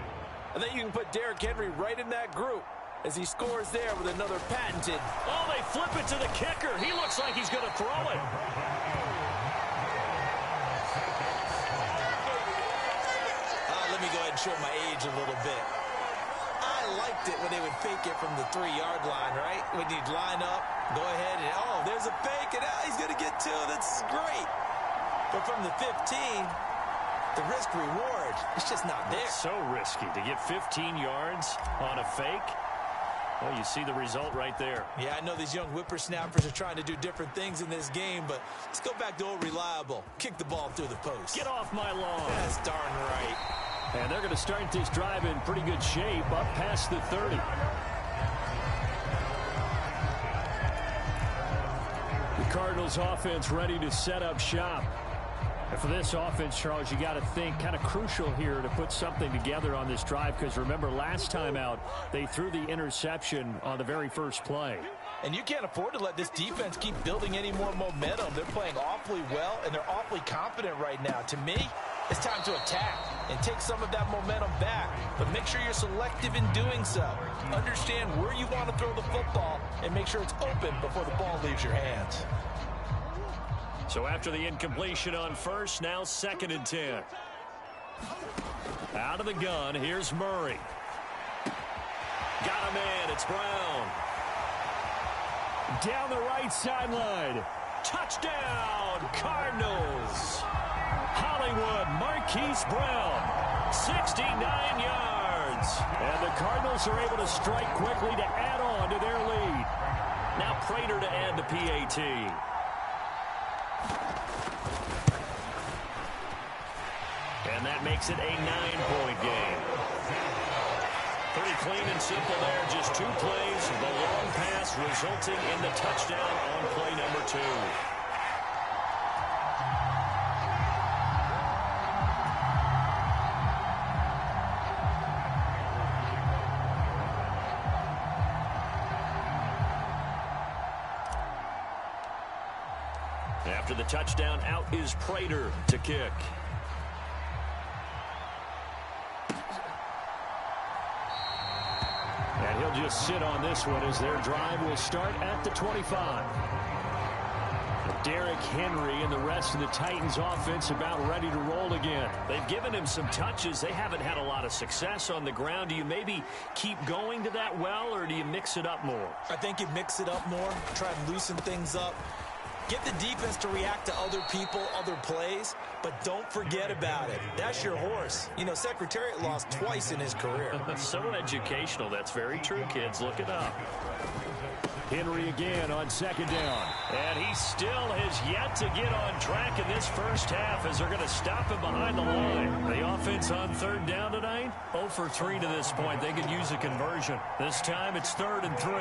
I think you can put Derrick Henry right in that group as he scores there with another patented. Oh, they flip it to the kicker. He looks like he's going to throw it. Let me go ahead and show my age a little bit. I liked it when they would fake it from the 3-yard line, right? When you'd line up, go ahead and, oh, there's a fake, and he's going to get 2. That's great. But from the 15, the risk-reward, it's just not there. It's so risky to get 15 yards on a fake. Well, you see the result right there. Yeah, I know these young whippersnappers are trying to do different things in this game, but let's go back to old reliable. Kick the ball through the post. Get off my lawn. That's darn right. And they're going to start this drive in pretty good shape, up past the 30. The Cardinals offense ready to set up shop. And for this offense, Charles, you got to think kind of crucial here to put something together on this drive, because remember, last time out, they threw the interception on the very first play. And you can't afford to let this defense keep building any more momentum. They're playing awfully well, and they're awfully confident right now. To me, it's time to attack and take some of that momentum back. But make sure you're selective in doing so. Understand where you want to throw the football and make sure it's open before the ball leaves your hands. So after the incompletion on first, now 2nd and 10. Out of the gun, here's Murray. Got a man, it's Brown. Down the right sideline. Touchdown, Cardinals. Hollywood, Marquise Brown, 69 yards. And the Cardinals are able to strike quickly to add on to their lead. Now Prater to add the PAT. And that makes it a 9-point game. Pretty clean and simple there. Just 2 plays. The long pass resulting in the touchdown on play number 2. After the touchdown, out is Prater to kick. And he'll just sit on this one as their drive will start at the 25. Derrick Henry and the rest of the Titans offense about ready to roll again. They've given him some touches. They haven't had a lot of success on the ground. Do you maybe keep going to that well, or do you mix it up more? I think you mix it up more, try and loosen things up. Get the defense to react to other people, other plays, but don't forget about it. That's your horse. You know, Secretariat lost twice in his career. So educational. That's very true, kids. Look it up. Henry again on second down. And he still has yet to get on track in this first half as they're going to stop him behind the line. The offense on third down tonight, 0 for 3 to this point. They could use a conversion. This time it's 3rd and 3.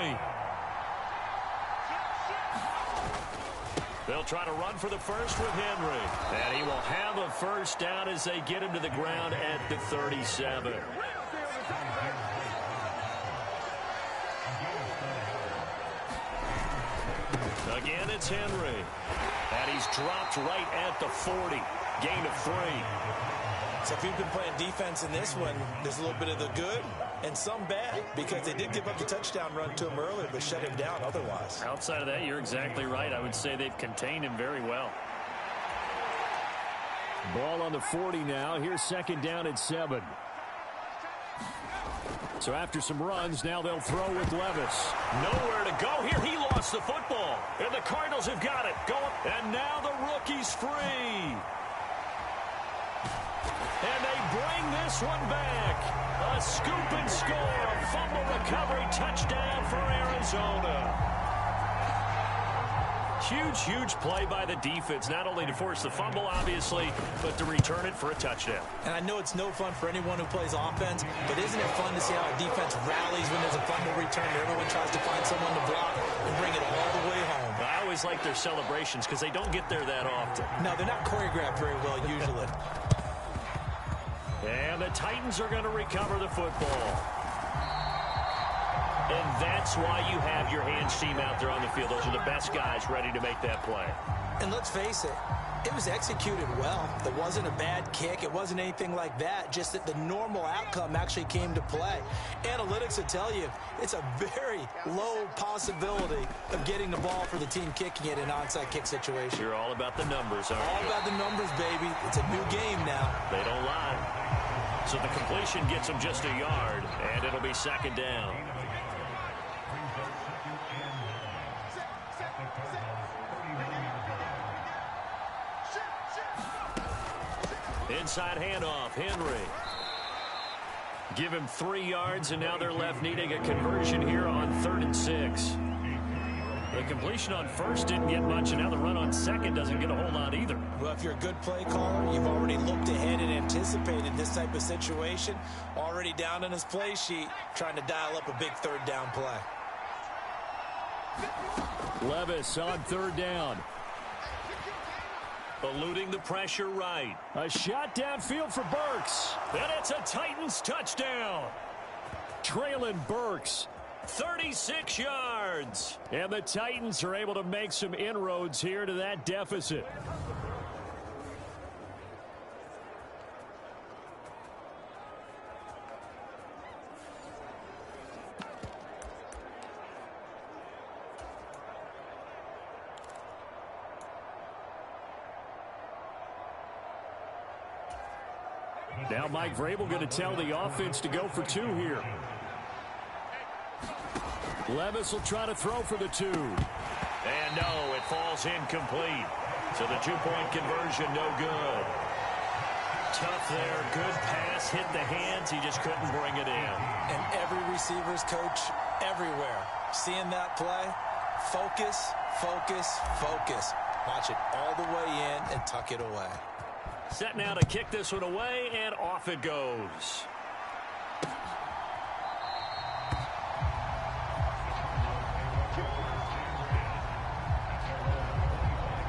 They'll try to run for the first with Henry. And he will have a first down as they get him to the ground at the 37. Again, it's Henry. And he's dropped right at the 40. Gain of 3. So if you've been playing defense in this one, there's a little bit of the good and some bad, because they did give up the touchdown run to him earlier, but shut him down otherwise. Outside of that, you're exactly right. I would say they've contained him very well. Ball on the 40 now. Here's second down at 7. So after some runs, now they'll throw with Levis. Nowhere to go here. He lost the football. And the Cardinals have got it. And now the rookie's free. And they bring this one back. A scoop and score. A fumble recovery touchdown for Arizona. Huge, huge play by the defense, not only to force the fumble, obviously, but to return it for a touchdown. And I know it's no fun for anyone who plays offense, but isn't it fun to see how a defense rallies when there's a fumble return and everyone tries to find someone to block and bring it all the way home? I always like their celebrations because they don't get there that often. No, they're not choreographed very well usually. And the Titans are going to recover the football. And that's why you have your hands team out there on the field. Those are the best guys ready to make that play. And let's face it, it was executed well. It wasn't a bad kick. It wasn't anything like that. Just that the normal outcome actually came to play. Analytics will tell you it's a very low possibility of getting the ball for the team kicking it in an onside kick situation. You're all about the numbers, aren't you? All about the numbers, baby. It's a new game now. They don't lie. So the completion gets them just a yard, and it'll be second down. Inside handoff, Henry. Give him 3 yards, and now they're left needing a conversion here on 3rd and 6. The completion on first didn't get much, and now the run on second doesn't get a whole lot either. Well, if you're a good play caller, you've already looked ahead and anticipated this type of situation. Already down on his play sheet, trying to dial up a big 3rd down play. Levis on 3rd down. Eluding the pressure right. A shot downfield for Burks. And it's a Titans touchdown. Traylon Burks, 36 yards. And the Titans are able to make some inroads here to that deficit. Now Mike Vrabel going to tell the offense to go for 2 here. Levis will try to throw for the 2. And no, it falls incomplete. So the 2-point conversion, no good. Tough there. Good pass. Hit the hands. He just couldn't bring it in. And every receiver's coach everywhere, seeing that play, focus, focus, focus. Watch it all the way in and tuck it away. Set now to kick this one away, and off it goes.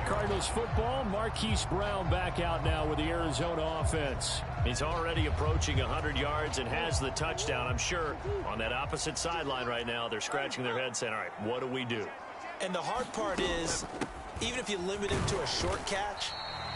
Cardinals football, Marquise Brown back out now with the Arizona offense. He's already approaching 100 yards and has the touchdown. I'm sure on that opposite sideline right now, they're scratching their heads saying, all right, what do we do? And the hard part is, even if you limit him to a short catch,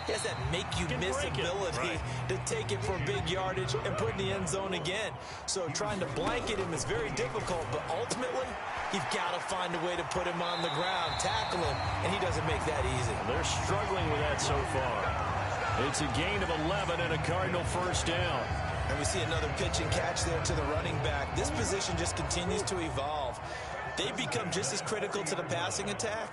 he has that make-you-miss ability to take it for big yardage and put in the end zone again. So trying to blanket him is very difficult, but ultimately, you've got to find a way to put him on the ground, tackle him, and he doesn't make that easy. They're struggling with that so far. It's a gain of 11 and a Cardinal first down. And we see another pitch and catch there to the running back. This position just continues to evolve. They become just as critical to the passing attack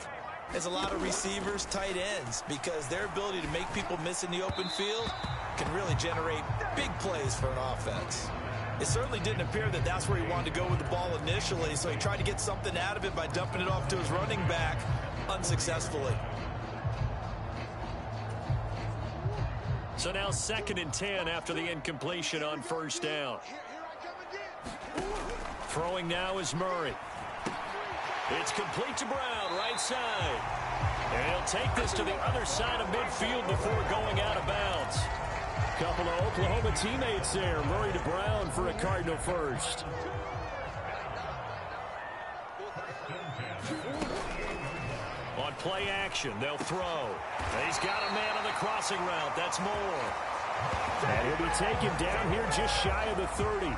as a lot of receivers, tight ends, because their ability to make people miss in the open field can really generate big plays for an offense. It certainly didn't appear that that's where he wanted to go with the ball initially, so he tried to get something out of it by dumping it off to his running back unsuccessfully. So now 2nd and 10 after the incompletion on first down. Throwing now is Murray. It's complete to Brown, right side. And he'll take this to the other side of midfield before going out of bounds. Couple of Oklahoma teammates there. Murray to Brown for a Cardinal first. On play action, they'll throw. He's got a man on the crossing route. That's Moore. And he'll be taken down here just shy of the 30.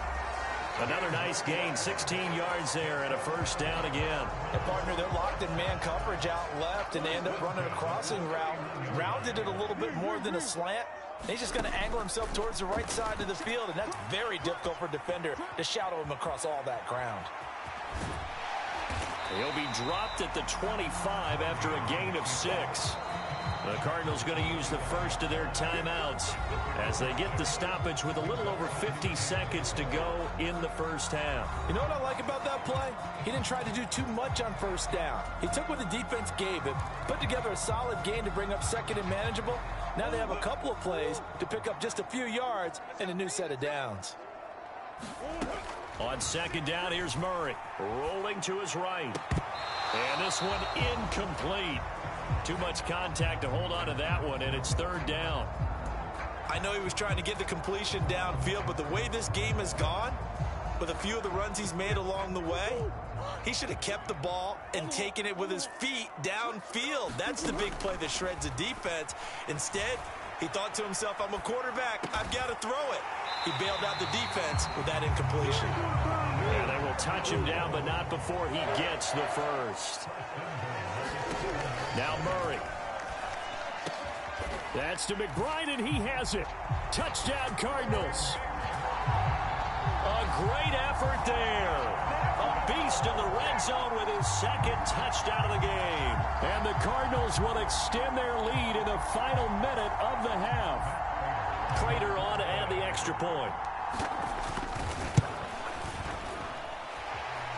Another nice gain, 16 yards there, and a first down again. And partner, they're locked in man coverage out left, and they end up running a crossing route. Rounded it a little bit more than a slant. He's just going to angle himself towards the right side of the field, and that's very difficult for a defender to shadow him across all that ground. He'll be dropped at the 25 after a gain of 6. The Cardinals going to use the first of their timeouts as they get the stoppage with a little over 50 seconds to go in the first half. You know what I like about that play? He didn't try to do too much on first down. He took what the defense gave him, put together a solid gain to bring up 2nd and manageable. Now they have a couple of plays to pick up just a few yards and a new set of downs. On 2nd down, here's Murray. Rolling to his right. And this one incomplete. Too much contact to hold on to that one, and it's 3rd down. I know he was trying to get the completion downfield, but the way this game has gone, with a few of the runs he's made along the way, he should have kept the ball and taken it with his feet downfield. That's the big play that shreds a defense. Instead, he thought to himself, I'm a quarterback. I've got to throw it. He bailed out the defense with that incompletion. Yeah, they will touch him down, but not before he gets the first. Now Murray. That's to McBride, and he has it. Touchdown, Cardinals. A great effort there. A beast in the red zone with his 2nd touchdown of the game. And the Cardinals will extend their lead in the final minute of the half. Prater on to add the extra point.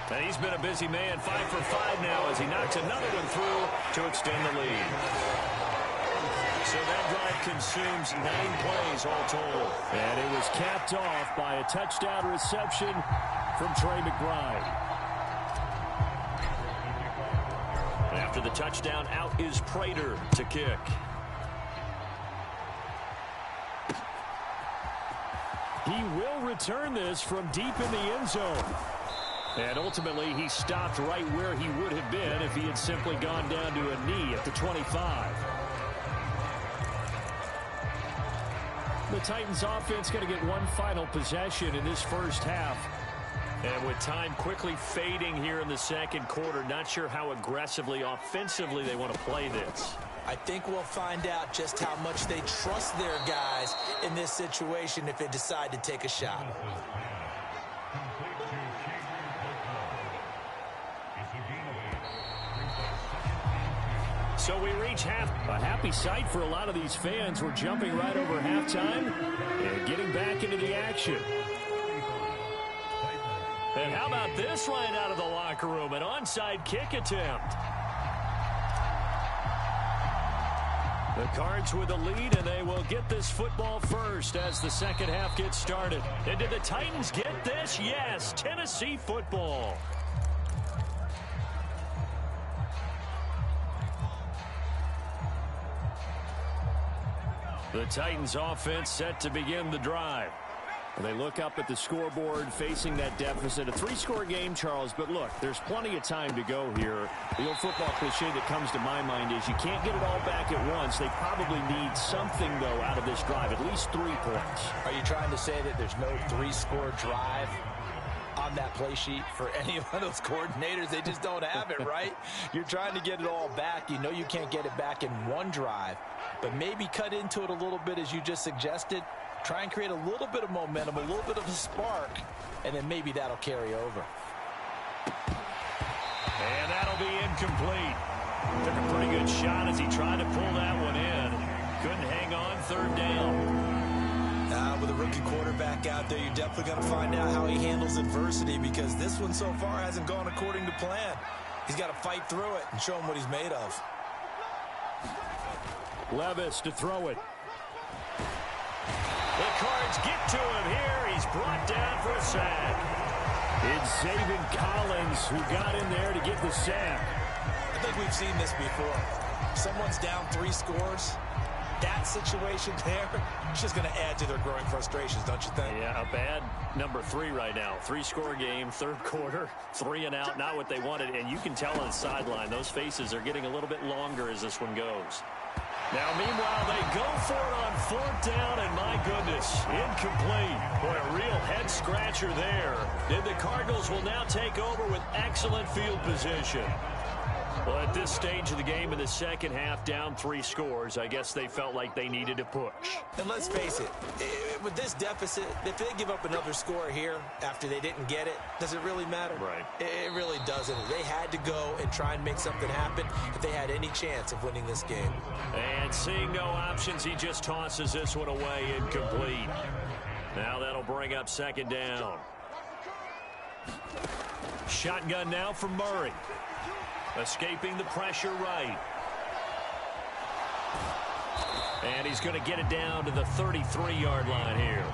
And he's been a busy man, 5 for 5 now as he knocks another one through to extend the lead. So that drive consumes 9 plays all total. And it was capped off by a touchdown reception from Trey McBride. After the touchdown, out is Prater to kick. He will return this from deep in the end zone. And ultimately, he stopped right where he would have been if he had simply gone down to a knee at the 25. The Titans offense going to get one final possession in this first half. And with time quickly fading here in the 2nd quarter, not sure how aggressively, offensively they want to play this. I think we'll find out just how much they trust their guys in this situation if they decide to take a shot. So we reach half. A happy sight for a lot of these fans. We're jumping right over halftime and getting back into the action. And how about this right out of the locker room? An onside kick attempt. The Cards with the lead, and they will get this football first as the 2nd half gets started. And did the Titans get this? Yes, Tennessee football. The Titans offense set to begin the drive. They look up at the scoreboard facing that deficit. A 3-score game, Charles, but look, there's plenty of time to go here. The old football cliche that comes to my mind is you can't get it all back at once. They probably need something, though, out of this drive, at least 3 points. Are you trying to say that there's no 3-score drive on that play sheet for any one of those coordinators? They just don't have it, right? You're trying to get it all back. You know you can't get it back in one drive, but maybe cut into it a little bit as you just suggested. Try and create a little bit of momentum, a little bit of a spark, and then maybe that'll carry over. And that'll be incomplete. Took a pretty good shot as he tried to pull that one in. Couldn't hang on 3rd down. With a rookie quarterback out there, you're definitely going to find out how he handles adversity, because this one so far hasn't gone according to plan. He's got to fight through it and show him what he's made of. Levis to throw it. The Cards get to him here. He's brought down for a sack. It's Zaven Collins who got in there to get the sack. I think we've seen this before. Someone's down 3 scores. That situation there, it's just going to add to their growing frustrations, don't you think? Yeah, a bad number 3 right now. 3-score game, third quarter, 3 and out, not what they wanted. And you can tell on the sideline, those faces are getting a little bit longer as this one goes. Now, meanwhile, they go for it on 4th down, and my goodness, incomplete. Boy, a real head-scratcher there. And the Cardinals will now take over with excellent field position. Well, at this stage of the game in the second half, down 3 scores, I guess they felt like they needed to push. And let's face it, with this deficit, if they give up another score here after they didn't get it, does it really matter? Right. It really doesn't. They had to go and try and make something happen if they had any chance of winning this game. And seeing no options, he just tosses this one away, incomplete. Now that'll bring up 2nd down. Shotgun now from Murray. Escaping the pressure right. And he's going to get it down to the 33-yard line here.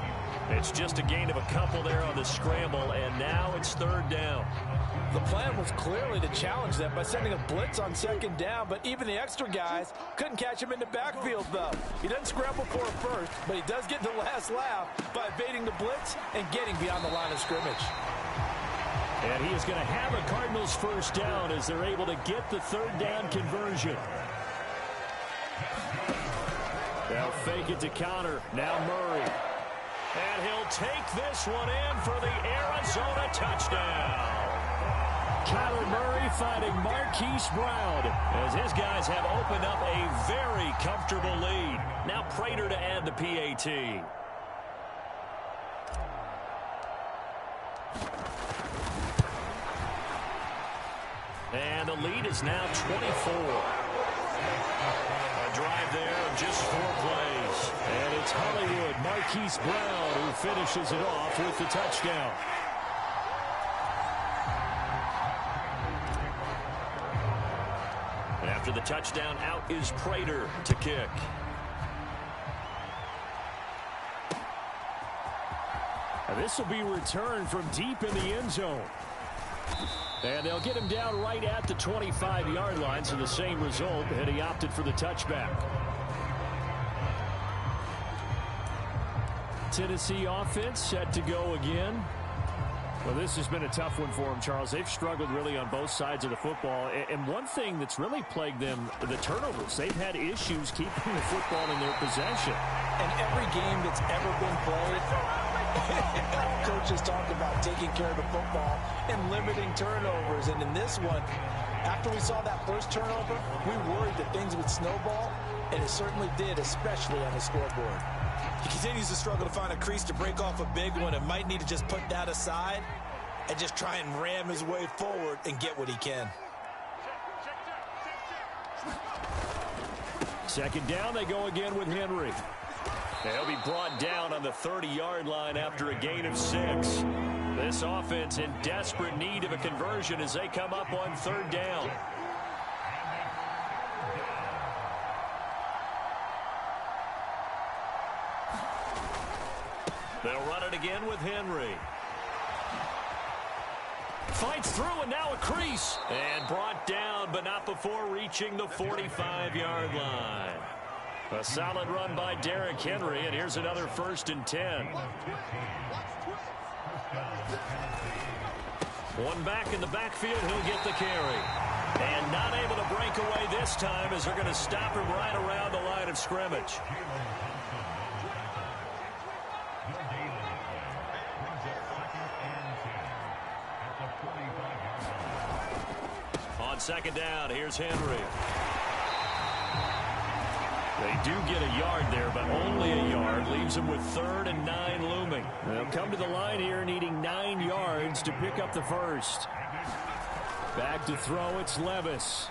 It's just a gain of a couple there on the scramble, and now it's 3rd down. The plan was clearly to challenge them by sending a blitz on 2nd down, but even the extra guys couldn't catch him in the backfield, though. He doesn't scramble for it first, but he does get the last laugh by evading the blitz and getting beyond the line of scrimmage. And he is going to have a Cardinals 1st down as they're able to get the 3rd down conversion. They'll fake it to counter. Now Murray. And he'll take this one in for the Arizona touchdown. Kyler Murray fighting Marquise Brown as his guys have opened up a very comfortable lead. Now Prater to add the PAT. And the lead is now 24. A drive there of just 4 plays. And it's Hollywood, Marquise Brown, who finishes it off with the touchdown. After the touchdown, out is Prater to kick. Now this will be returned from deep in the end zone. And they'll get him down right at the 25-yard line, so the same result, and he opted for the touchback. Tennessee offense set to go again. Well, this has been a tough one for them, Charles. They've struggled really on both sides of the football. And one thing that's really plagued them, the turnovers. They've had issues keeping the football in their possession. And every game that's ever been played, coaches talk about taking care of the football and limiting turnovers. And in this one, after we saw that first turnover, we worried that things would snowball, and it certainly did, especially on the scoreboard. He continues to struggle to find a crease to break off a big one and might need to just put that aside and just try and ram his way forward and get what he can. 2nd down, they go again with Henry. They'll be brought down on the 30-yard line after a gain of 6. This offense in desperate need of a conversion as they come up on 3rd down. They'll run it again with Henry. Fights through, and now a crease. And brought down, but not before reaching the 45-yard line. A solid run by Derrick Henry, and here's another 1st and 10. One back in the backfield, he'll get the carry. And not able to break away this time as they're going to stop him right around the line of scrimmage. On 2nd down, here's Henry. They do get a yard there, but only a yard. Leaves them with 3rd and 9 looming. They'll come to the line here needing 9 yards to pick up the 1st. Back to throw, it's Levis.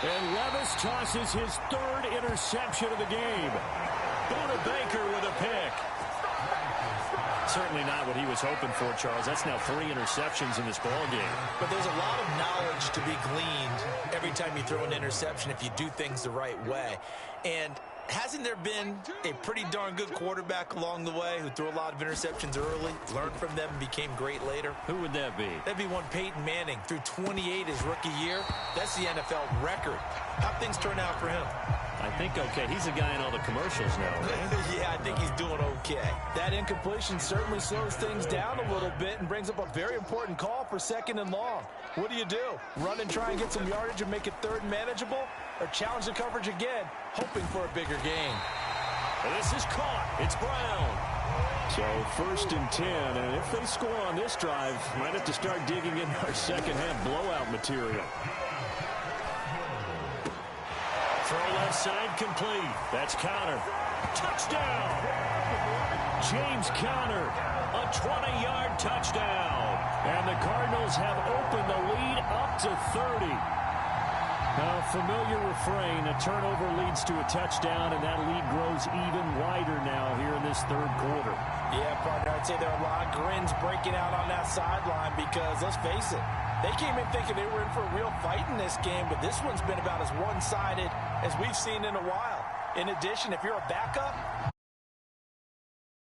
And Levis tosses his 3rd interception of the game. Buda Baker with a pick. Certainly not what he was hoping for, Charles. That's now 3 interceptions in this ball game. But there's a lot of knowledge to be gleaned every time you throw an interception if you do things the right way. And hasn't there been a pretty darn good quarterback along the way who threw a lot of interceptions early, learned from them, and became great later? Who would that be? That'd be one Peyton Manning. Threw 28 his rookie year. That's the NFL record. How'd things turn out for him? I think okay. He's a guy in all the commercials now, right? Yeah, I think he's doing okay. That incompletion certainly slows things down a little bit and brings up a very important call for 2nd and long. What do? Run and try and get some yardage and make it 3rd and manageable? Or challenge the coverage again, hoping for a bigger gain? This is caught. It's Brown. So 1st and 10, and if they score on this drive, might have to start digging in our second half blowout material. Throw left side complete. That's Conner. Touchdown! James Conner, a 20-yard touchdown. And the Cardinals have opened the lead up to 30. A familiar refrain, a turnover leads to a touchdown, and that lead grows even wider now here in this 3rd quarter. Yeah, partner, I'd say there are a lot of grins breaking out on that sideline because, let's face it, they came in thinking they were in for a real fight in this game, but this one's been about as one-sided as we've seen in a while. In addition, if you're a backup,